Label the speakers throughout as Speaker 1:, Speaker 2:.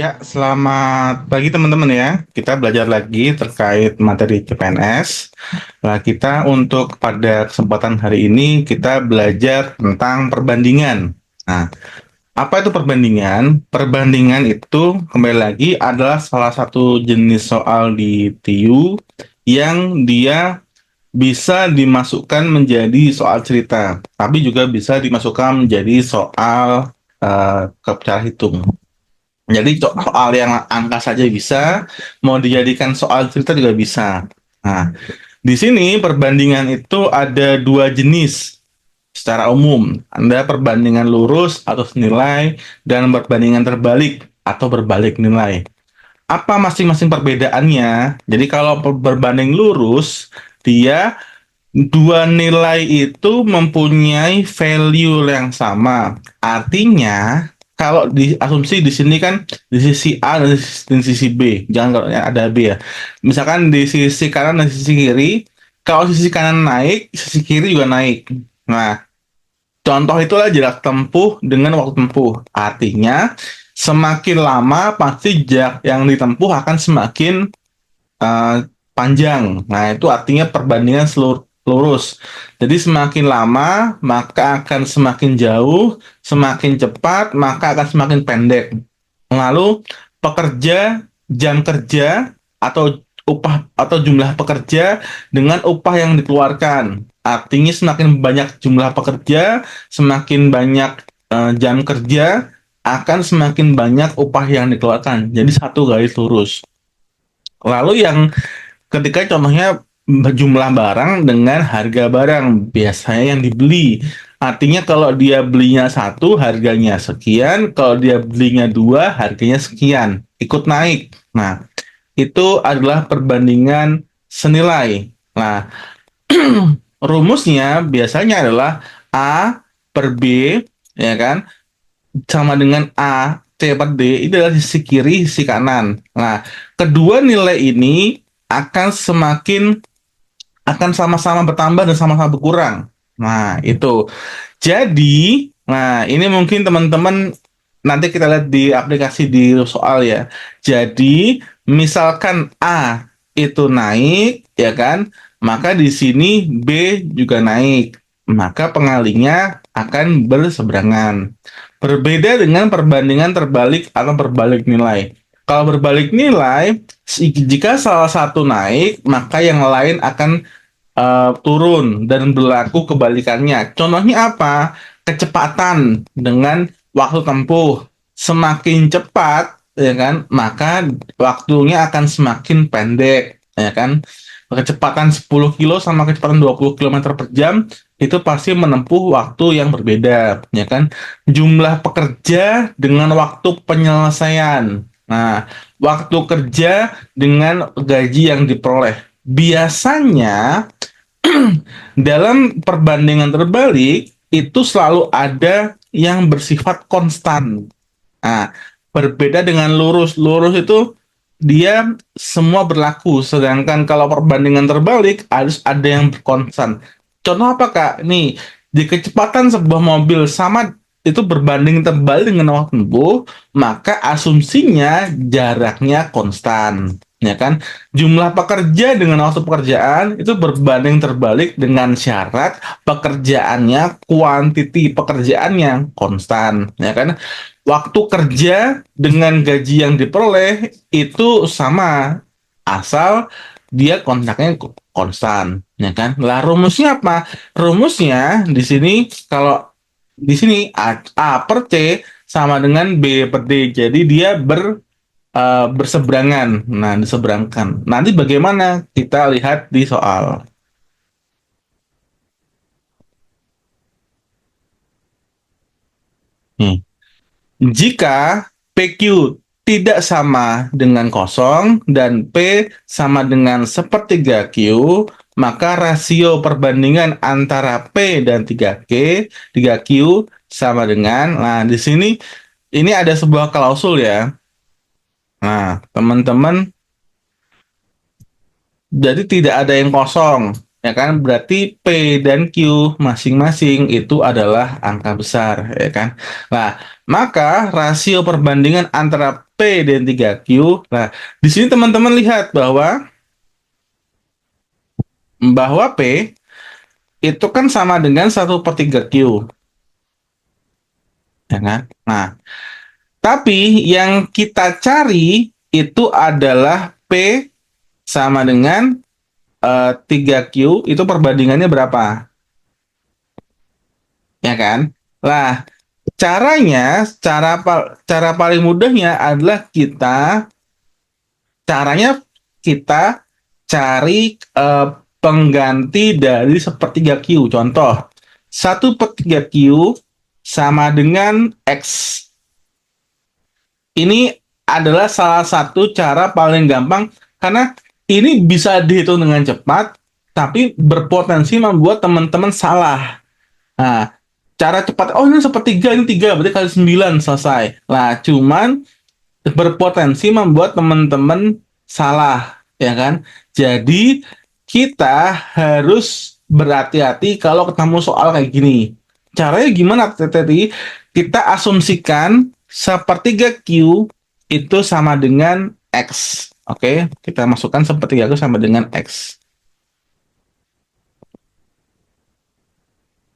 Speaker 1: Ya, selamat pagi teman-teman ya. Kita belajar lagi terkait materi CPNS. Nah, kita untuk pada kesempatan hari ini kita belajar tentang perbandingan. Nah, apa itu perbandingan? Perbandingan itu kembali lagi adalah salah satu jenis soal di TIU yang dia bisa dimasukkan menjadi soal cerita, tapi juga bisa dimasukkan menjadi soal cara hitung. Jadi soal yang angka saja bisa, mau dijadikan soal cerita juga bisa. Nah, di sini perbandingan itu ada dua jenis secara umum. Ada perbandingan lurus atau senilai dan perbandingan terbalik atau berbalik nilai. Apa masing-masing perbedaannya? Jadi kalau berbanding lurus, dia dua nilai itu mempunyai value yang sama. Artinya, kalau di asumsi di sini kan di sisi A dan di sisi B, jangan kalau ada B ya. Misalkan di sisi kanan dan sisi kiri, kalau sisi kanan naik, sisi kiri juga naik. Nah, contoh itulah jarak tempuh dengan waktu tempuh. Artinya, semakin lama pasti jarak yang ditempuh akan semakin eh, panjang. Nah, itu artinya perbandingan lurus. Jadi semakin lama, maka akan semakin jauh, semakin cepat, maka akan semakin pendek. Lalu pekerja, jam kerja, atau upah atau jumlah pekerja dengan upah yang dikeluarkan. Artinya semakin banyak jumlah pekerja, semakin banyak jam kerja, akan semakin banyak upah yang dikeluarkan. Jadi satu garis lurus. Lalu yang ketika contohnya jumlah barang dengan harga barang biasanya yang dibeli. Artinya kalau dia belinya satu harganya sekian, kalau dia belinya dua harganya sekian, ikut naik. Nah, itu adalah perbandingan senilai. Nah, rumusnya biasanya adalah A per B, ya kan, sama dengan A C per D, itu adalah sisi kiri, sisi kanan. Nah, kedua nilai ini akan sama-sama bertambah dan sama-sama berkurang. Nah, itu. Jadi, nah ini mungkin teman-teman nanti kita lihat di aplikasi di soal ya. Jadi, misalkan A itu naik, ya kan? Maka di sini B juga naik. Maka pengalinya akan berseberangan. Berbeda dengan perbandingan terbalik atau berbalik nilai. Kalau berbalik nilai, jika salah satu naik, maka yang lain akan turun dan berlaku kebalikannya. Contohnya apa? Kecepatan dengan waktu tempuh. Semakin cepat, ya kan, maka waktunya akan semakin pendek, ya kan. Kecepatan 10 kilo sama kecepatan 20 kilometer per jam itu pasti menempuh waktu yang berbeda, ya kan. Jumlah pekerja dengan waktu penyelesaian. Nah, waktu kerja dengan gaji yang diperoleh. Biasanya dalam perbandingan terbalik itu selalu ada yang bersifat konstan. Nah, berbeda dengan lurus. Lurus itu dia semua berlaku, sedangkan kalau perbandingan terbalik harus ada yang konstan. Contoh apa Kak? Nih, di kecepatan sebuah mobil sama itu berbanding terbalik dengan waktu tempuh, maka asumsinya jaraknya konstan, ya kan? Jumlah pekerja dengan waktu pekerjaan itu berbanding terbalik dengan syarat pekerjaannya, kuantiti pekerjaannya konstan, ya kan? Waktu kerja dengan gaji yang diperoleh itu sama, asal dia kontraknya konstan, ya kan? Lah rumusnya apa? Rumusnya di sini kalau di sini A per C sama dengan B per D. Jadi dia berseberangan. Nah, diseberangkan. Nanti bagaimana kita lihat di soal. Nih. Jika PQ tidak sama dengan kosong dan P sama dengan sepertiga Q, maka rasio perbandingan antara P dan 3Q sama dengan, nah di sini ini ada sebuah klausul ya. Nah, teman-teman, jadi tidak ada yang kosong, ya kan? Berarti P dan Q masing-masing itu adalah angka besar, ya kan? Nah, maka rasio perbandingan antara P dan 3Q, nah, di sini teman-teman lihat bahwa P itu kan sama dengan 1/3Q, ya kan? Nah, tapi yang kita cari itu adalah P sama dengan 3Q, itu perbandingannya berapa? Ya kan? Lah, cara paling mudahnya adalah caranya kita cari pengganti dari sepertiga Q. Contoh, 1/3Q sama dengan X. Ini adalah salah satu cara paling gampang karena ini bisa dihitung dengan cepat, tapi berpotensi membuat teman-teman salah. Nah, cara cepat, oh ini sepertiga, ini 3 berarti kali 9 selesai. Lah, cuman berpotensi membuat teman-teman salah, ya kan? Jadi, kita harus berhati-hati kalau ketemu soal kayak gini. Caranya gimana tadi? Kita asumsikan sepertiga Q itu sama dengan X. Oke, kita masukkan sepertiga Q sama dengan X.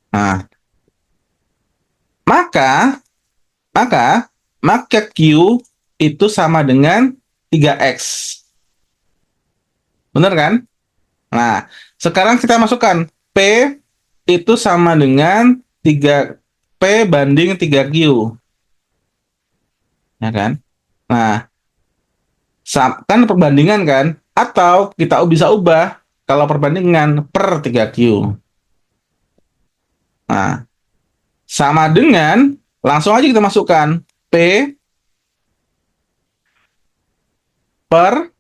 Speaker 1: Nah, maka maka maka Q itu sama dengan 3X. Benar kan? Nah, sekarang kita masukkan P itu sama dengan 3 P banding 3Q, ya kan? Nah, kan perbandingan kan? Atau kita bisa ubah kalau perbandingan per 3Q. Nah, sama dengan langsung aja kita masukkan P per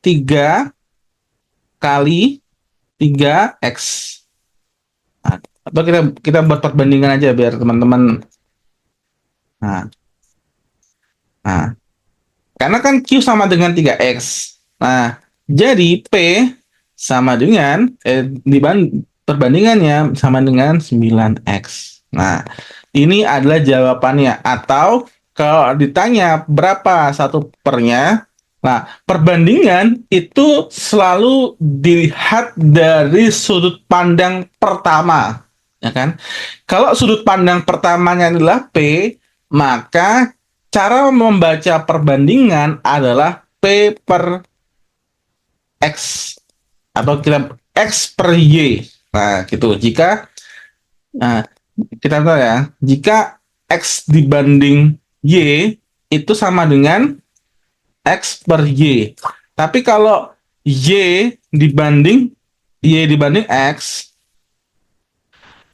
Speaker 1: 3 kali 3X. Nah, atau kita kita buat perbandingan aja biar teman-teman. Nah, nah, karena kan Q sama dengan 3X. Nah, jadi P sama dengan perbandingannya sama dengan 9X. Nah, ini adalah jawabannya. Atau kalau ditanya berapa satu pernya, nah, perbandingan itu selalu dilihat dari sudut pandang pertama, ya kan? Kalau sudut pandang pertamanya adalah P, maka cara membaca perbandingan adalah P per X atau kita X per Y. Nah, gitu. Nah, kita tahu ya, jika X dibanding Y itu sama dengan X per Y. Tapi kalau dibanding Y dibanding X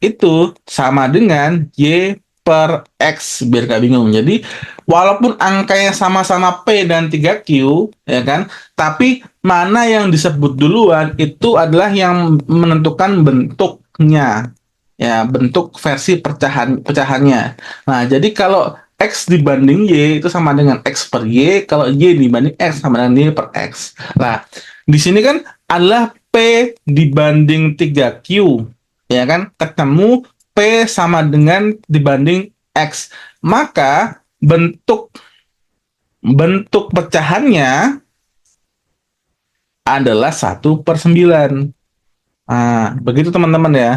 Speaker 1: itu sama dengan Y per X, biar gak bingung. Jadi walaupun angkanya sama-sama P dan 3Q, ya kan, tapi mana yang disebut duluan itu adalah yang menentukan bentuknya, ya, bentuk versi pecahannya. Nah, jadi kalau X dibanding Y itu sama dengan X per Y, kalau Y dibanding X sama dengan Y per X. Nah, di sini kan adalah P dibanding 3Q, ya kan, ketemu P sama dengan dibanding X, maka bentuk bentuk pecahannya adalah 1/9. Nah, begitu teman-teman ya.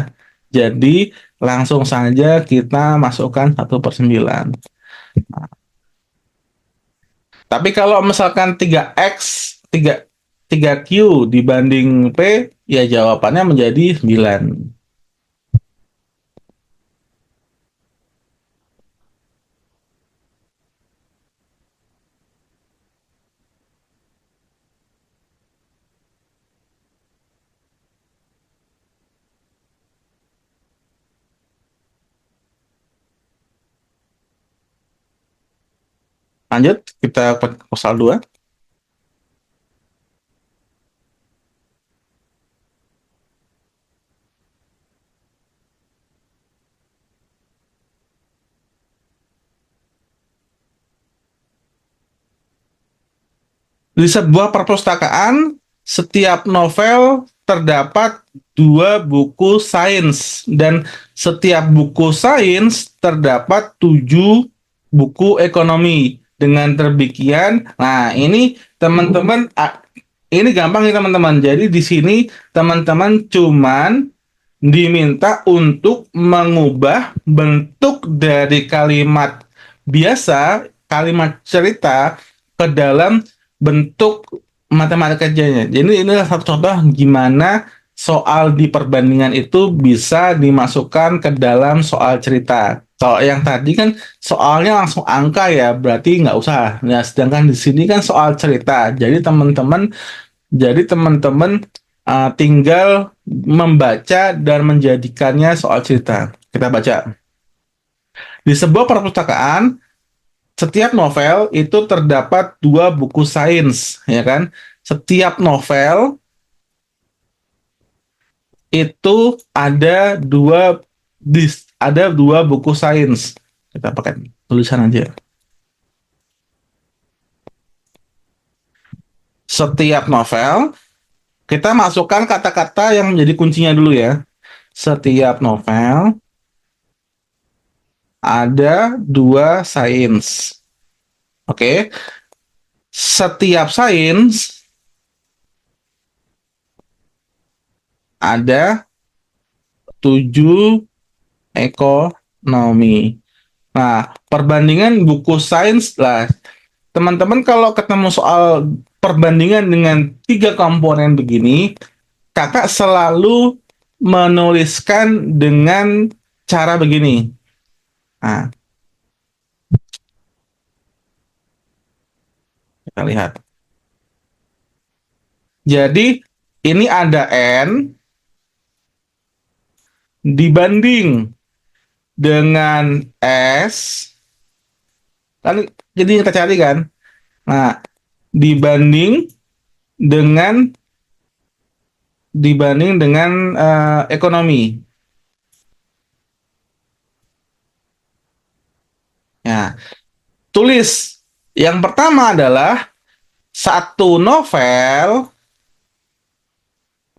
Speaker 1: Jadi langsung saja kita masukkan 1/9. Tapi kalau misalkan 3X 3 Q dibanding P, ya jawabannya menjadi 9. Lanjut, kita ke pasal 2. Di sebuah perpustakaan setiap novel terdapat 2 buku sains dan setiap buku sains terdapat 7 buku ekonomi. Dengan demikian, nah ini teman-teman, ini gampang ya teman-teman. Jadi di sini teman-teman cuman diminta untuk mengubah bentuk dari kalimat biasa, kalimat cerita ke dalam bentuk matematika jadinya. Jadi inilah satu contoh gimana soal di perbandingan itu bisa dimasukkan ke dalam soal cerita. Kalau yang tadi kan soalnya langsung angka ya, berarti nggak usah. Nah, sedangkan di sini kan soal cerita. Jadi teman-teman tinggal membaca dan menjadikannya soal cerita. Kita baca. Di sebuah perpustakaan, setiap novel itu terdapat 2 buku sains, ya kan? Setiap novel itu ada dua buku sains. Kita pakai tulisan aja. Setiap novel, kita masukkan kata-kata yang menjadi kuncinya dulu ya. Setiap novel ada 2 sains. Oke. Setiap sains ada 7 ekonomi. Nah, perbandingan buku sains lah. Teman-teman kalau ketemu soal perbandingan dengan 3 komponen begini, kakak selalu menuliskan dengan cara begini. Nah, kita lihat. Jadi, ini ada N dibanding dengan S. Kan jadi kita cari kan. Nah, dibanding dengan ekonomi. Ya, tulis. Yang pertama adalah satu novel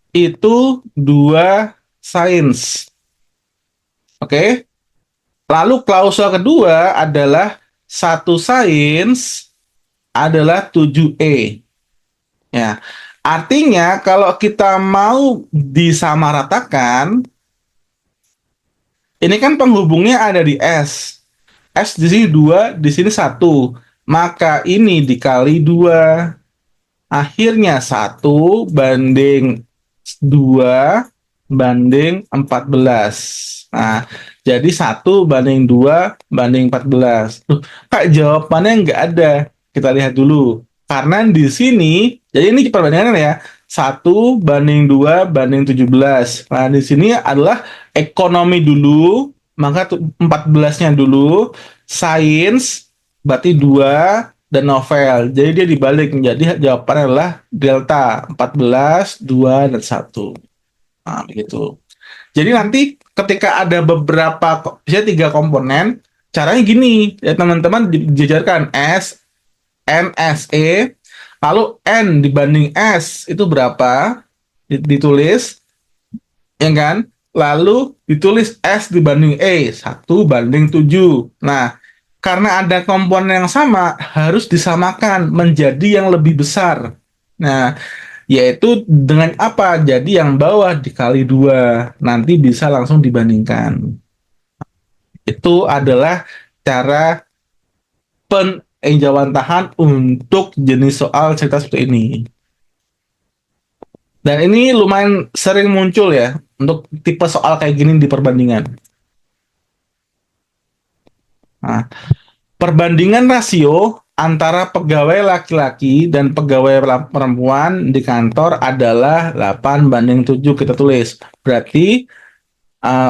Speaker 1: itu 2 sains. Oke. Lalu klausul kedua adalah satu sains adalah 7E. Ya. Artinya kalau kita mau disamaratakan, ini kan penghubungnya ada di S. S di sini 2, di sini 1. Maka ini dikali 2. Akhirnya 1/2 banding 14. Nah, jadi 1/2 banding 14. Kak, jawabannya nggak ada. Kita lihat dulu. Karena di sini, jadi ini perbandingan ya. 1/2 banding 17. Nah, di sini adalah ekonomi dulu, maka 14-nya dulu. Sains, berarti 2, dan novel. Jadi dia dibalik. Jadi jawabannya adalah delta 14, 2, dan 1. Nah, begitu. Jadi nanti ketika ada beberapa, misalnya 3 komponen, caranya gini, ya teman-teman dijajarkan S, N, S, E, lalu N dibanding S itu berapa, ditulis, ya kan? Lalu ditulis S dibanding E, 1/7. Nah, karena ada komponen yang sama, harus disamakan menjadi yang lebih besar. Nah, yaitu dengan apa? Jadi yang bawah dikali 2, nanti bisa langsung dibandingkan. Itu adalah cara penjauhantahan untuk jenis soal cerita seperti ini. Dan ini lumayan sering muncul ya, untuk tipe soal kayak gini di perbandingan. Nah, perbandingan rasio antara pegawai laki-laki dan pegawai perempuan di kantor adalah 8/7. Kita tulis. Berarti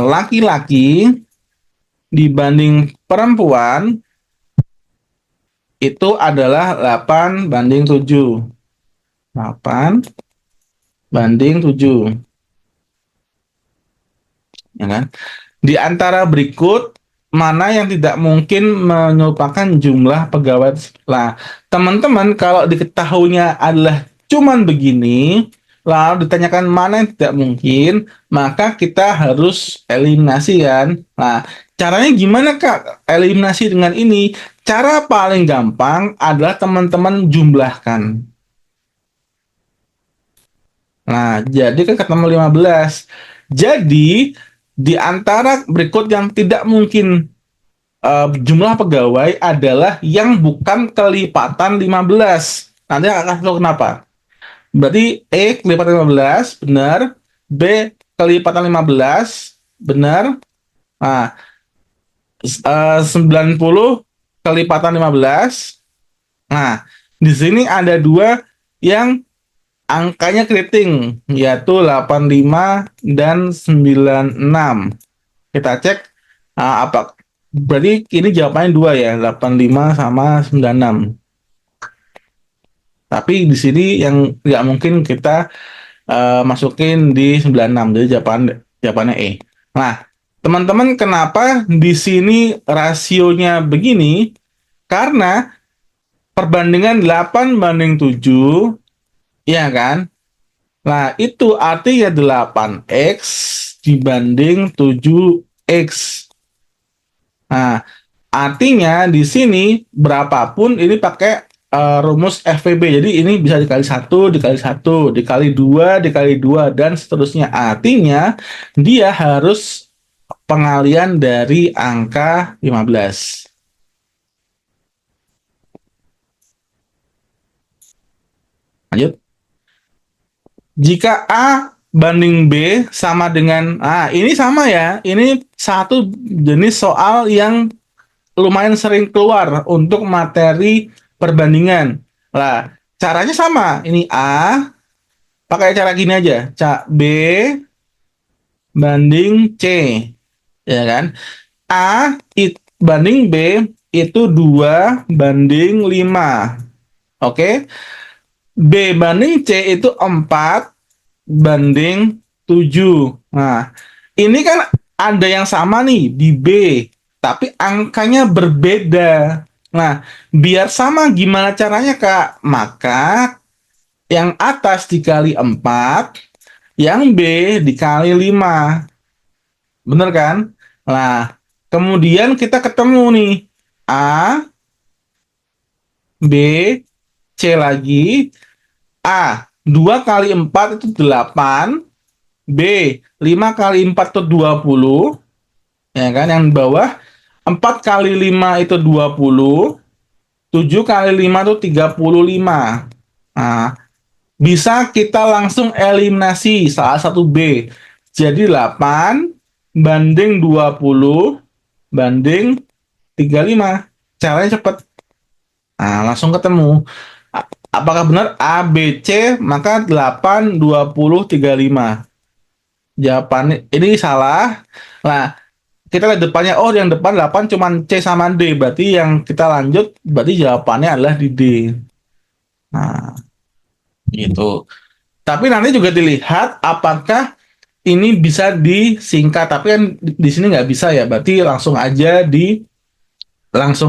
Speaker 1: laki-laki dibanding perempuan itu adalah 8/7. 8/7. Ya kan? Di antara berikut, mana yang tidak mungkin menyerupakan jumlah pegawai? Nah, teman-teman kalau diketahuinya adalah cuman begini, lalu ditanyakan mana yang tidak mungkin, maka kita harus eliminasi kan. Nah, caranya gimana Kak eliminasi dengan ini? Cara paling gampang adalah teman-teman jumlahkan. Nah, jadi kan ketemu 15. Jadi, di antara berikut yang tidak mungkin jumlah pegawai adalah yang bukan kelipatan 15. Nanti akan tahu kenapa. Berarti E kelipatan 15, benar. B kelipatan 15, benar. Nah, 90 kelipatan 15. Nah, di sini ada dua yang angkanya keriting, yaitu 85 dan 96. Kita cek apa. Berarti ini jawabannya dua ya, 85 sama 96. Tapi di sini yang nggak mungkin kita masukin di 96. Jadi jawabannya E. Nah, teman-teman kenapa di sini rasionya begini? Karena perbandingan 8 banding 7, ya kan? Nah, itu artinya 8x dibanding 7x. Nah, artinya di sini berapapun ini pakai rumus FPB. Jadi ini bisa dikali 1, dikali 1, dikali 2, dikali 2, dan seterusnya. Artinya dia harus pengalian dari angka 15. Lanjut. Jika A banding B sama dengan, ini sama ya, ini satu jenis soal yang lumayan sering keluar untuk materi perbandingan. Lah, caranya sama. Ini A, pakai cara gini aja. B banding C. Ya kan? A banding B itu 2 banding 5. Oke? B banding C itu 4 banding 7. Nah, ini kan ada yang sama nih di B, tapi angkanya berbeda. Nah, biar sama gimana caranya, Kak? Maka yang atas dikali 4, yang B dikali 5. Bener kan? Nah, kemudian kita ketemu nih. A, B, C lagi. A, 2 kali 4 itu 8. B, 5 kali 4 itu 20. Ya kan? Yang di bawah 4 kali 5 itu 20. 7 kali 5 itu 35. Nah, bisa kita langsung eliminasi salah satu B. Jadi 8 banding 20 banding 35. Caranya cepat. Nah, langsung ketemu. Apakah benar A, B, C? Maka 8, 20, 35. Jawabannya ini salah. Nah, kita lihat depannya. Oh, yang depan 8 cuman C sama D. Berarti yang kita lanjut, berarti jawabannya adalah di D. Nah, gitu. Tapi nanti juga dilihat apakah ini bisa disingkat. Tapi kan di sini nggak bisa ya. Berarti langsung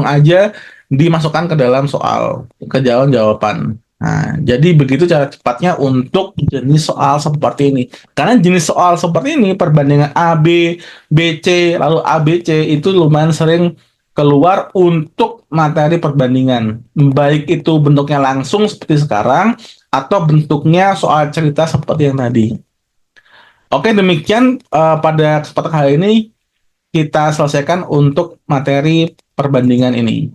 Speaker 1: aja dimasukkan ke dalam soal, ke dalam jawaban. Nah, jadi begitu cara cepatnya untuk jenis soal seperti ini. Karena jenis soal seperti ini, perbandingan A, B, B, C, lalu A, B, C, itu lumayan sering keluar untuk materi perbandingan. Baik itu bentuknya langsung seperti sekarang, atau bentuknya soal cerita seperti yang tadi. Oke, demikian pada kesempatan kali ini kita selesaikan untuk materi perbandingan ini.